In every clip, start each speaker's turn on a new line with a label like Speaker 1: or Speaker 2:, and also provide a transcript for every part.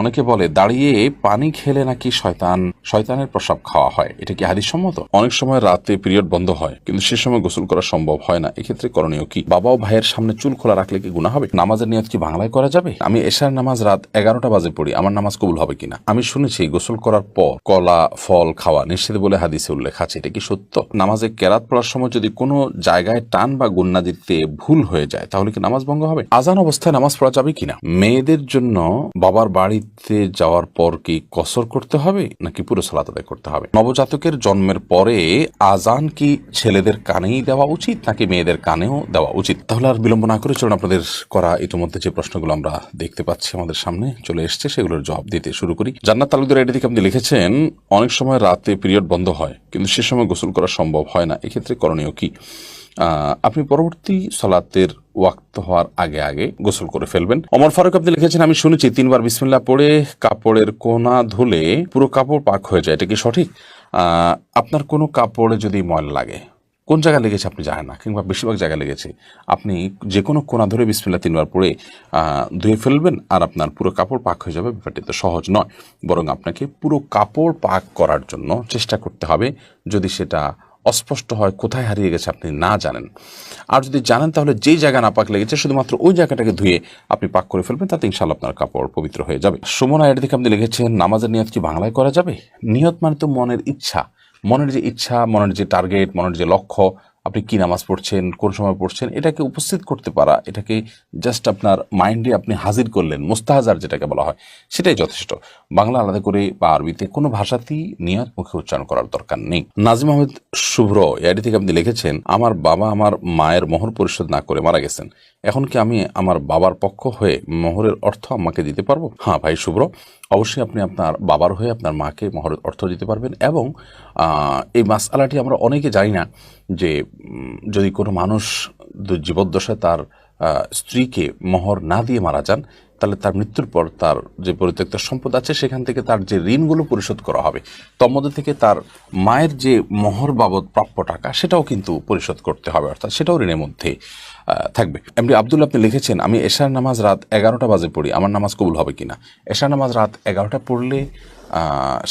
Speaker 1: অনেকে বলে দাঁড়িয়ে পানি খেলে নাকি শয়তানের প্রসাব খাওয়া হয়, এটা কি হাদিস সম্মত? অনেক সময় রাতে পিরিয়ড বন্ধ হয় কিন্তু সে সময় গোসল করা সম্ভব হয় না, এক্ষেত্রে করণীয় কি? বাবা ও ভাইয়ের সামনে চুল খোলা রাখলে কি গুনাহ হবে? নামাজের নিয়ত কি বাংলায় করা যাবে? আমি এশার নামাজ রাত 11টা বাজে পড়ি, আমার নামাজ কবুল হবে কিনা? আমি শুনেছি গোসল করার পর কলা ফল খাওয়া নিষেধ বলে হাদিসে উল্লেখ আছে, এটা কি সত্য? নামাজে কেরাত পড়ার সময় যদি কোনো জায়গায় টান বা গুন্না দিতে ভুল হয়ে যায় তাহলে কি নামাজ ভঙ্গ হবে? আজান অবস্থায় নামাজ পড়া যাবে কিনা? মেয়েদের জন্য বাবার বাড়িতে যাওয়ার পর কি কসর করতে হবে নাকি পুরো সালাত আদায় করতে হবে? নবজাতকের জন্মের পরে আজান কি ছেলেদের কানেই দেওয়া উচিত নাকি মেয়েদের কানেও দেওয়া উচিত? তাহলে আর বিলম্ব না করে চলুন আপনাদের করা ইতিমধ্যে যে প্রশ্নগুলো আমরা দেখতে পাচ্ছি আমাদের সামনে চলে এসছে সেগুলোর জবাব দিতে শুরু করি। জান্নাত তালুকদার এটি থেকে আপনি লিখেছেন, অনেক সময় রাতে পিরিয়ড বন্ধ হয় কিন্তু সে সময় গোসল করা সম্ভব হয় না, এক্ষেত্রে করণীয় কি? আপনি পরবর্তী সালাতের ওয়াক্ত হওয়ার আগে আগে গোসল করে ফেলবেন। ওমর ফারুক আপনি লিখেছেন, আমি শুনেছি 3বার বিসমিল্লাহ পড়ে কাপড়ের কোনা ধুলে পুরো কাপড় পাক হয়ে যায়, এটা কি সঠিক? আপনার কোনো কাপড়ে যদি ময়লা লাগে, কোন জায়গায় লেগেছে আপনি জানেন না, কিংবা বেশিরভাগ জায়গায় লেগেছে, আপনি যে কোনো কোনা ধরে বিসমিল্লাহ 3বার পড়ে ধুয়ে ফেলবেন আর আপনার পুরো কাপড় পাক হয়ে যাবে। ব্যাপারটি তো সহজ নয়, বরং আপনাকে পুরো কাপড় পাক করার জন্য চেষ্টা করতে হবে। যদি সেটা অস্পষ্ট হয়, কোথায় হারিয়ে গেছে আপনি না জানেন, আর যদি জানেন তাহলে যেই জায়গা না পাক লেগেছে শুধুমাত্র ওই জায়গাটাকে ধুয়ে আপনি পাক করে ফেলবেন, তাতে ইনশাআল্লাহ আপনার কাপড় পবিত্র হয়ে যাবে। সুমনা এটা থেকে আপনি লিখেছেন, নামাজের নিয়ত কি বাংলায় করা যাবে? নিয়ত মানে তো মনের ইচ্ছা, মনের যে ইচ্ছা, মনের যে টার্গেট, মনের যে লক্ষ্য, আপনি কি নামাজ পড়ছেন, কোন সময় পড়ছেন, এটাকে উপস্থিত করতে পারা, এটাকে জাস্ট আপনার মাইন্ডে আপনি হাজির করলেন, মুস্তাহাজার যেটাকে বলা হয়, সেটাই যথেষ্ট। বাংলা আলাদা করে বা আরবিতে কোনো ভাষাতেই নিয়ত মুখে উচ্চারণ করার দরকার নেই। নাজিম আহমেদ শুভ্র এআইডি থেকে আপনি লিখেছেন, আমার বাবা আমার মায়ের মোহর পরিশোধ না করে মারা গেছেন, এখন কি আমি আমার বাবার পক্ষ হয়ে মোহরের অর্থ আম্মাকে দিতে পারবো? হ্যাঁ ভাই শুভ্র, অবশ্যই আপনি আপনার বাবার হয়ে আপনার মাকে মোহরের অর্থ দিতে পারবেন। এবং এই মাসআলাটি আমরা অনেকে জানি না যে যদি কোনো মানুষ জীবদ্দশায় তার স্ত্রীকে মোহর না দিয়ে মারা যান, তাহলে তার মৃত্যুর পর তার যে পরিত্যক্ত সম্পদ আছে সেখান থেকে তার যে ঋণগুলো পরিশোধ করা হবে, তার মধ্যে থেকে তার মায়ের যে মোহর বাবদ প্রাপ্য টাকা সেটাও কিন্তু পরিশোধ করতে হবে, অর্থাৎ সেটাও ঋণের মধ্যে থাকবে। এমডি আব্দুল্লাহ আপনি লিখেছেন, আমি এশার নামাজ রাত 11টা বাজে পড়ি, আমার নামাজ কবুল হবে কিনা? এশার নামাজ রাত 11টা পড়লে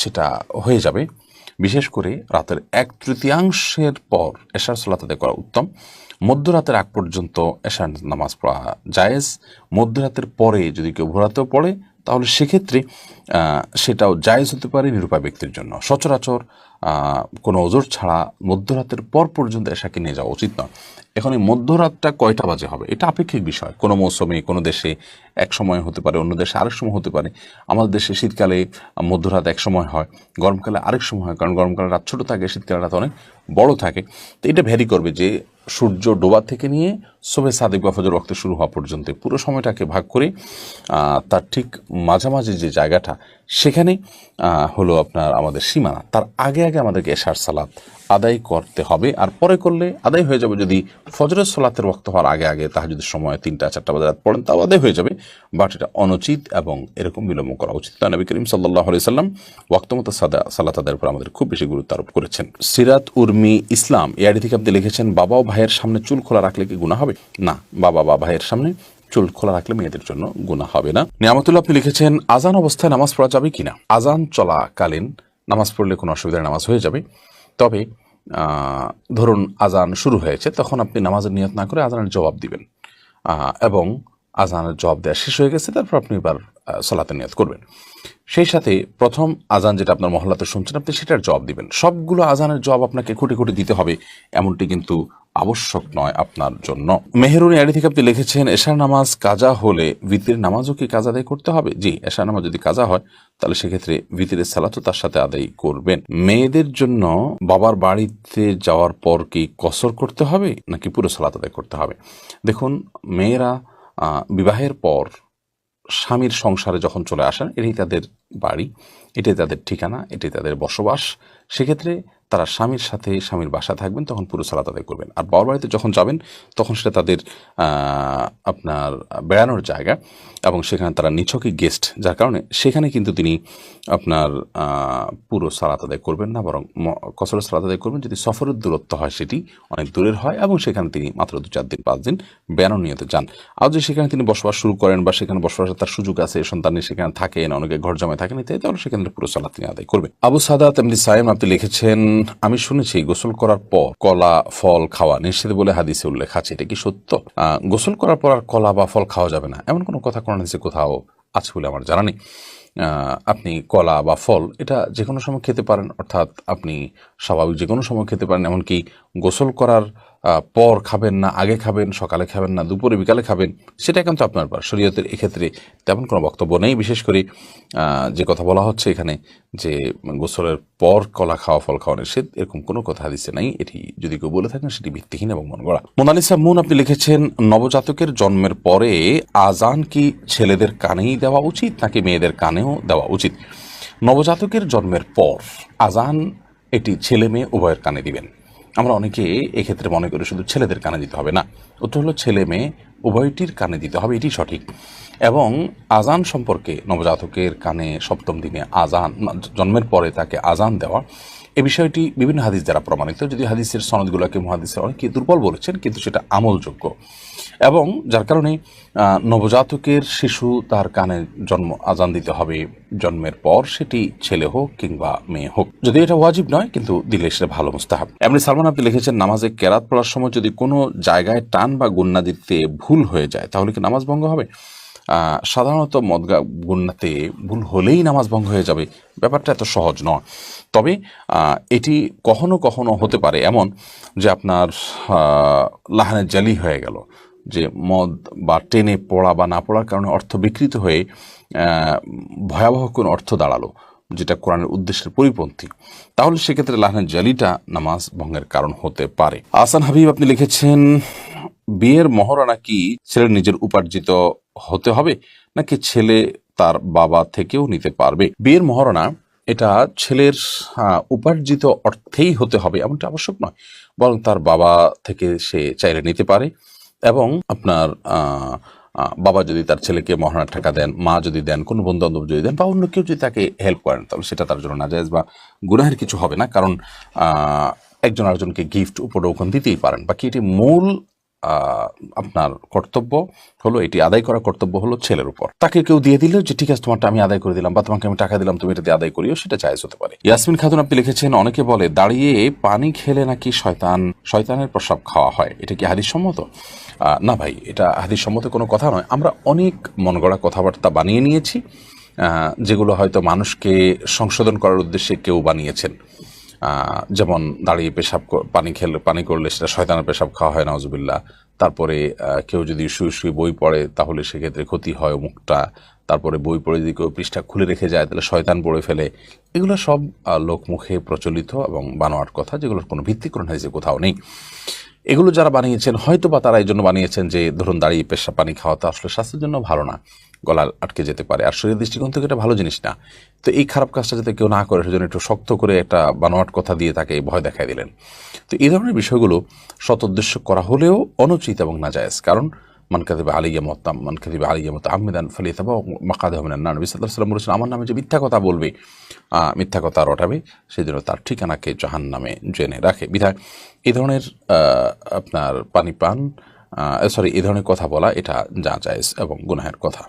Speaker 1: সেটা হয়ে যাবে। বিশেষ করে রাতের 1/3 পর এশার সালাত আদায় করা উত্তম। মধ্যরাতের আগ পর্যন্ত এশার নামাজ পড়া জায়েজ। মধ্যরাতের পরে যদি কেউ ভোরাতেও পড়ে তাহলে সেক্ষেত্রে সেটাও জায়েজ হতে পারে নিরুপায় ব্যক্তির জন্য। সচরাচর কোনো ওজোর ছাড়া মধ্যরাতের পর পর্যন্ত এশাকে নিয়ে যাওয়া উচিত নয়। এখন এই মধ্যরাতটা কয়টা বাজে হবে এটা আপেক্ষিক বিষয়, কোনো মৌসুমে কোনো দেশে এক সময় হতে পারে, অন্য দেশে আরেক সময় হতে পারে। আমাদের দেশে শীতকালে মধ্যরাত এক সময় হয়, গরমকালে আরেক সময় হয়, কারণ গরমকালে রাত ছোটো থাকে, শীতকালে রাত অনেক বড় থাকে। তো এটা ভ্যারি করবে যে সূর্য ডোবা থেকে নিয়ে শোবে সাদিক বা ফজর ওয়াক্ত শুরু হওয়া পর্যন্ত পুরো সময়টাকে ভাগ করে তার ঠিক মাঝামাঝি যে জায়গাটা সেখানে হলো আপনার আমাদের সীমানা, তার আগে আগে আমাদেরকে এশার সালাত আদায় করতে হবে। আর পরে করলে আদায় হয়ে যাবে, যদি ফজরের সালাতের ওয়াক্ত হওয়ার আগে আগে তাহাজ্জুদের সময় 3টা-4টা বাজে রাত পড়েন তাও আদায় হয়ে যাবে, বাট এটা অনুচিত এবং এরকম বিলম্ব করা উচিত না। নবী করিম সাল্লাল্লাহু আলাইহি সাল্লাম ওয়াক্ত মতো সালাত আদায়ের উপর আমাদের খুব বেশি গুরুত্ব আরোপ করেছেন। সিরাত উর্মি ইসলাম এআইডি থেকে আপনি লিখেছেন, বাবা ও ভাইয়ের সামনে চুল খোলা রাখলে কি গুনাহ হবে? না, বাবা বা ভাইয়ের সামনে চুল খোলা রাখলে মেয়েদের জন্য গুনাহ হবে না। নিয়ামতুল্লাহ আপনি লিখেছেন, আজান অবস্থায় নামাজ পড়া যাবে কিনা? আজান চলাকালীন নামাজ পড়লে কোনো অসুবিধার নামাজ হয়ে যাবে, তবে ধরুন আজান শুরু হয়েছে, তখন আপনি নামাজের নিয়ত না করে আজানের জবাব দিবেন, এবং আজানের জবাব দেওয়া শেষ হয়ে গেছে তারপর আপনি এবার সালাতের নিয়ত করবেন। সেই সাথে প্রথম আজান যেটা আপনার মহল্লাতে শুনছেন আপনি সেটার জবাব দিবেন। সবগুলো আজানের জবাব আপনাকে খুঁটে খুঁটে দিতে হবে এমনটি কিন্তু আবশ্যক নয় আপনার জন্য। মেহেরুন আড়ি থেকে আপনি লিখেছেন, এশার নামাজ কাজা হলে ভিতরের নামাজও কি কাজা আদায় করতে হবে? জি, এশার নামাজ যদি কাজা হয় তাহলে সেক্ষেত্রে ভিতরের সালাতও তার সাথে আদায় করবেন। মেয়েদের জন্য বাবার বাড়িতে যাওয়ার পর কি কসর করতে হবে নাকি পুরো সালাত আদায় করতে হবে? দেখুন, মেয়েরা বিবাহের পর স্বামীর সংসারে যখন চলে আসেন এটাই তাদের বাড়ি, এটাই তাদের ঠিকানা, এটাই তাদের বসবাস। সেক্ষেত্রে তারা স্বামীর সাথে স্বামীর বাসায় থাকবেন, তখন পুরো সালাত আদায় করবেন। আর বাবার বাড়িতে যখন যাবেন তখন সেটা তাদের আপনার বেড়ানোর জায়গা, এবং সেখানে তারা নিছকই গেস্ট, যার কারণে সেখানে কিন্তু তিনি আপনার পুরো সালাত আদায় করবেন না, বরং কসর সালাত আদায় করবেন যদি সফরের দূরত্ব হয়, সেটি অনেক দূরের হয়, এবং সেখানে তিনি মাত্র 2-4 দিন 5 দিন বেড়ানো নিয়তে যান। আর যদি সেখানে তিনি বসবাস শুরু করেন বা সেখানে বসবাসের তার সুযোগ আছে, সন্তান সেখানে থাকেন, অনেকে ঘর জমায় থাকেন ইত্যাদি, তাহলে সেখানে পুরো সালাত তিনি আদায় করবেন। আবু সাদাত এমনি সাইম আপনি লিখেছেন, আমি শুনেছি গোসল করার পর কলা ফল খাওয়া নিষেধ বলে হাদিসে উল্লেখ আছে, এটা কি সত্য? গোসল করার পর আর কলা বা ফল খাওয়া যাবে না এমন কোনো কথা কোরআন হাদিসে কোথাও আছে বলে আমার জানা নেই। আপনি কলা বা ফল এটা যে কোনো সময় খেতে পারেন, অর্থাৎ আপনি স্বাভাবিক যে কোনো সময় খেতে পারেন, এমনকি গোসল করার পর খাবেন না, আগে খাবেন, সকালে খাবেন না, দুপুরে বিকালে খাবেন, সেটা কিন্তু আপনার ব্যাপার। শরীয়তের এক্ষেত্রে তেমন কোনো বক্তব্য নেই। বিশেষ করে যে কথা বলা হচ্ছে এখানে যে গোসলের পর কলা খাওয়া ফল খাওয়া নিষেধ, এরকম কোনো কথা হাদিসে নাই। এটি যদি কেউ বলে থাকেন সেটি ভিত্তিহীন এবং মন গড়া। মোনালিসা মুন আপনি লিখেছেন, নবজাতকের জন্মের পরে আজান কি ছেলেদের কানেই দেওয়া উচিত নাকি মেয়েদের কানেও দেওয়া উচিত? নবজাতকের জন্মের পর আজান এটি ছেলে মেয়ে উভয়ের কানে দিবেন। আমরা অনেকে এক্ষেত্রে মনে করি শুধু ছেলেদের কানে দিতে হবে, না, উত্তর হলো ছেলে মেয়ে উভয়টির কানে দিতে হবে, এটি সঠিক। এবং আজান সম্পর্কে নবজাতকের কানে সপ্তম দিনে আজান, জন্মের পরে তাকে আজান দেওয়া, এই বিষয়টি বিভিন্ন হাদিস দ্বারা প্রমাণিত, যদি হাদিসের সনদগুলোকে মুহাদ্দিসরা অনেকে দুর্বল বলেছেন, কিন্তু সেটা আমলযোগ্য। এবং যার কারণে নবজাতকের শিশু তার কানে আজান দিতে হবে জন্মের পর, সেটি ছেলে হোক কিংবা মেয়ে হোক। যদি এটা ওয়াজিব নয়, কিন্তু দিলে সেটা ভালো মুস্তাহাব। এমনি সালমান আপনি লিখেছেন, নামাজে কেরাত পড়ার সময় যদি কোনো জায়গায় টান বা গুন্না দিতে ভুল হয়ে যায় তাহলে কি নামাজ ভঙ্গ হবে? সাধারণত মদগা গুন্নাতে ভুল হলেই নামাজ ভঙ্গ হয়ে যাবে, ব্যাপারটা এত সহজ নয়। তবে এটি কখনো কখনো হতে পারে এমন যে আপনার লাহানে জালি হয়ে গেল, যে মদ বা টেনে পড়া বা না পড়ার কারণে অর্থ বিকৃত হয়ে ভয়াবহ কোনো অর্থ দাঁড়ালো, যেটা কোরআনের উদ্দেশ্যের পরিপন্থী, তাহলে সেক্ষেত্রে লাহানের জালিটা নামাজ ভঙ্গের কারণ হতে পারে। আহসান হাবিব আপনি লিখেছেন, বিয়ের মহরানা কি ছেলের নিজের উপার্জিত হতে হবে নাকি ছেলে তার বাবা থেকেও নিতে পারবে? বিয়ের মহরানা এটা ছেলের উপার্জিত অর্থেই হতে হবে এমনটা আবশ্যক নয়, বরং তার বাবা থেকে সে চাইলে নিতে পারে। এবং আপনার বাবা যদি তার ছেলেকে মহারণার টাকা দেন, মা যদি দেন, কোনো বন্ধু বান্ধব যদি দেন, বা অন্য কেউ যদি তাকে হেল্প করেন, তাহলে সেটা তার জন্য নাজায়েজ বা গুনাহের কিছু হবে না, কারণ একজন আরেকজনকে গিফট উপঢৌকন দিতেই পারেন। বাকি এটি মূল আপনার কর্তব্য হলো, এটি আদায় করার কর্তব্য হলো ছেলের উপর। তাকে কেউ দিয়ে দিলেও যে ঠিক আছে তোমারটা আমি আদায় করে দিলাম, বা তোমাকে আমি টাকা দিলাম তুমি এটা দিয়ে আদায় করিও, সেটা জায়েজ হতে পারে। ইয়াসমিন খাতুন আপনি লিখেছেন, অনেকে বলে দাঁড়িয়ে পানি খেলে নাকি শয়তানের প্রস্রাব খাওয়া হয়, এটা কি হাদিস সম্মত? না ভাই, এটা হাদিস সম্মত কোনো কথা নয়। আমরা অনেক মন গড়া কথাবার্তা বানিয়ে নিয়েছি, যেগুলো হয়তো মানুষকে সংশোধন করার উদ্দেশ্যে কেউ বানিয়েছেন। যেমন দাঁড়িয়ে পানি করলে সেটা শয়তানের পেশাব খাওয়া হয়, নাউজুবিল্লাহ। তারপরে কেউ যদি শুয়ে শুয়ে বই পড়ে তাহলে সেক্ষেত্রে ক্ষতি হয় মুখটা। তারপরে বই পড়ে যদি কেউ পৃষ্ঠা খুলে রেখে যায় তাহলে শয়তান পড়ে ফেলে। এগুলো সব লোকমুখে প্রচলিত এবং বানোয়াট কথা, যেগুলোর কোনো ভিত্তি কোরআন হাদিসে কোথাও নেই। এগুলো যারা বানিয়েছেন হয়তো বা তারা এই জন্য বানিয়েছেন যে ধরুন দাঁড়িয়ে পেশাব পানি খাওয়াটা আসলে স্বাস্থ্যের জন্য ভালো না, গলা আটকে যেতে পারে, আর শরীরের দৃষ্টিকোণ থেকে এটা ভালো জিনিস না। তো এই খারাপ কাজটা যাতে কেউ না করে সেজন্য একটু শক্ত করে একটা বানোয়াট কথা দিয়ে তাকে ভয় দেখায় দিলেন। তো এই ধরনের বিষয়গুলো সৎ উদ্দেশ্য করা হলেও অনুচিত এবং নাজায়েজ। কারণ মান কাযিবা আলাইয়া মুতাআম্মিদান ফালিয়াতাবাওয়া মাকআদাহু মিনান নার। নবী সাল্লাল্লাহু আলাইহি ওয়াসাল্লাম বলেছেন, আমার নামে যে মিথ্যা কথা বলবে, মিথ্যা কথা রটাবে, সেজন্য তার ঠিকানাকে জাহান্নামে জেনে রাখে। বিধায় এই ধরনের আপনার এই ধরনের কথা বলা এটা জায়েজ এবং গুনাহের কথা।